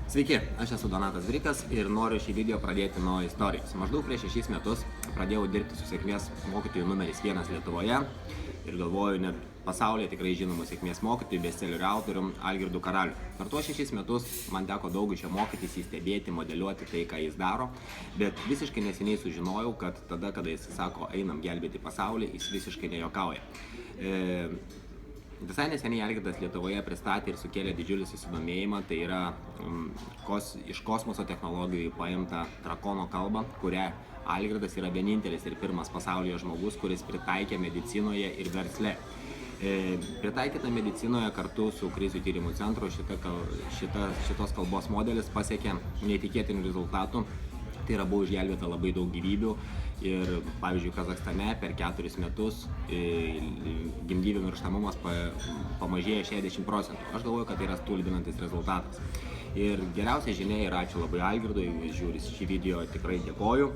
Sveiki, aš esu Donatas Brikas ir noriu šį video pradėti nuo istorijos. Maždaug prieš 6 metus pradėjau dirbti su sėkmės mokytojų numeris 1 Lietuvoje ir galvoju, net pasaulyje tikrai žinomų sėkmės mokytojų, bestselerių autorium Algirdu Karaliu. Per tuos 6 metus man teko daug iš jo mokytis, įstebėti, modeliuoti tai, ką jis daro, bet visiškai neseniai sužinojau, kad tada, kada jis sako, einam gelbėti pasaulį, jis visiškai nejokauja. Visai neseniai Algirdas Lietuvoje pristatė ir sukėlė didžiulį susidomėjimą, tai yra iš kosmoso technologijų paimta drakono kalba, kurią Algirdas yra vienintelis ir pirmas pasaulyje žmogus, kuris pritaikė medicinoje ir versle. Pritaikyta medicinoje kartu su krizių tyrimų centru šitos kalbos modelis pasiekė neįtikėtinų rezultatų. Tai yra buvo išgelbėta labai daug gyvybių ir, pavyzdžiui, Kazachstane per 4 metus gimdyvių mirštamumas pamažėjo 60%. Aš galvoju, kad tai yra stulbinantis rezultatas. Ir geriausia žinia yra ačiū labai Algirdui, jis žiūri šį video, tikrai dėkoju.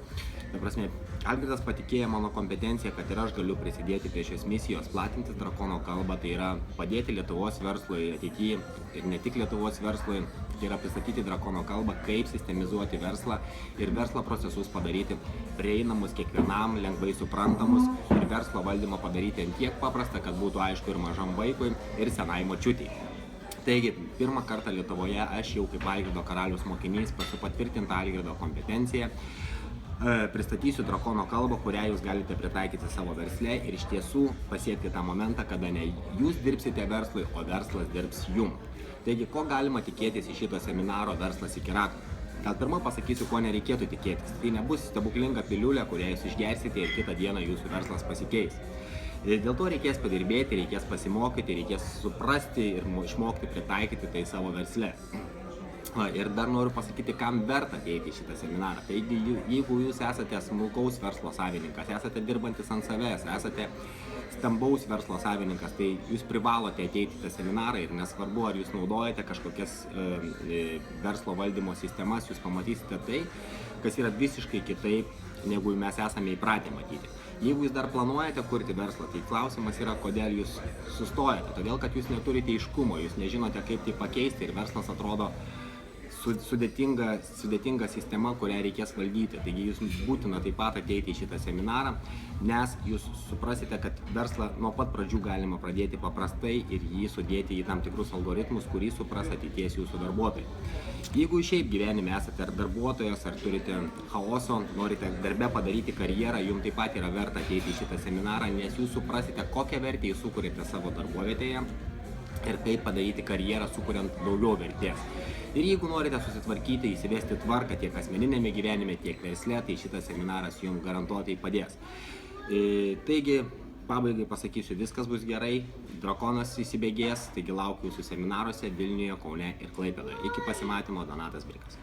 Ta prasme, Algirdas patikėjo mano kompetenciją, kad ir aš galiu prisidėti prie šios misijos, platinti drakono kalbą, tai yra padėti Lietuvos verslui ateityje ir ne tik Lietuvos verslui, tai yra pristatyti drakono kalbą, kaip sistemizuoti verslą ir verslo procesus padaryti prieinamus kiekvienam, lengvai suprantamus ir verslo valdymą padaryti ant tiek paprasta, kad būtų aišku ir mažam vaikui, ir senai močiutei. Taigi, pirmą kartą Lietuvoje aš jau kaip Algirdo Karaliaus mokinys su patvirtinta Algirdo kompetencija pristatysiu drakono kalbą, kurią jūs galite pritaikyti savo versle ir iš tiesų pasiekti tą momentą, kada ne jūs dirbsite verslui, o verslas dirbs jum. Taigi, ko galima tikėtis iš šito seminaro Verslas iki rakto? Gal pirmą pasakysiu, ko nereikėtų tikėtis. Tai nebus stebuklinga piliulė, kurią jūs išgersite ir kitą dieną jūsų verslas pasikeis. Dėl to reikės padirbėti, reikės pasimokyti, reikės suprasti ir išmokti pritaikyti tai savo versle. Ir dar noriu pasakyti, kam verta ateiti į šitą seminarą. Taigi, jeigu jūs esate smulkaus verslo savininkas, esate dirbantis ant savęs, esate stambaus verslo savininkas, tai jūs privalote ateiti į tą seminarą ir nesvarbu, ar jūs naudojate kažkokias verslo valdymo sistemas, jūs pamatysite tai, kas yra visiškai kitaip, negu mes esame įpratę matyti. Jeigu jūs dar planuojate kurti verslą, tai klausimas yra, kodėl jūs sustojate. Todėl, kad jūs neturite aiškumo, jūs nežinote, kaip tai pakeisti ir verslas atrodo sudėtinga sistema, kurią reikės valdyti. Taigi jūs būtina taip pat ateiti į šitą seminarą, nes jūs suprasite, kad verslą nuo pat pradžių galima pradėti paprastai ir jį sudėti į tam tikrus algoritmus, kurį supras ateities jūsų darbuotojai. Jeigu šiaip gyvenime esate ar darbuotojas, ar turite chaoso, norite darbe padaryti karjerą, jums taip pat yra verta ateiti į šitą seminarą, nes jūs suprasite, kokią vertę jūs sukūrėte savo darbovietėje ir kaip padaryti karjerą, sukuriant daugiau vertės. Ir jeigu norite susitvarkyti, įsivesti tvarką tiek asmeninėme gyvenime, tiek versle, tai šitas seminaras jums garantuotai padės. Taigi, pabaigai pasakysiu, viskas bus gerai, drakonas įsibėgės, taigi laukiu jūsų seminaruose Vilniuje, Kaune ir Klaipėdoje. Iki pasimatymo, Donatas Brikas.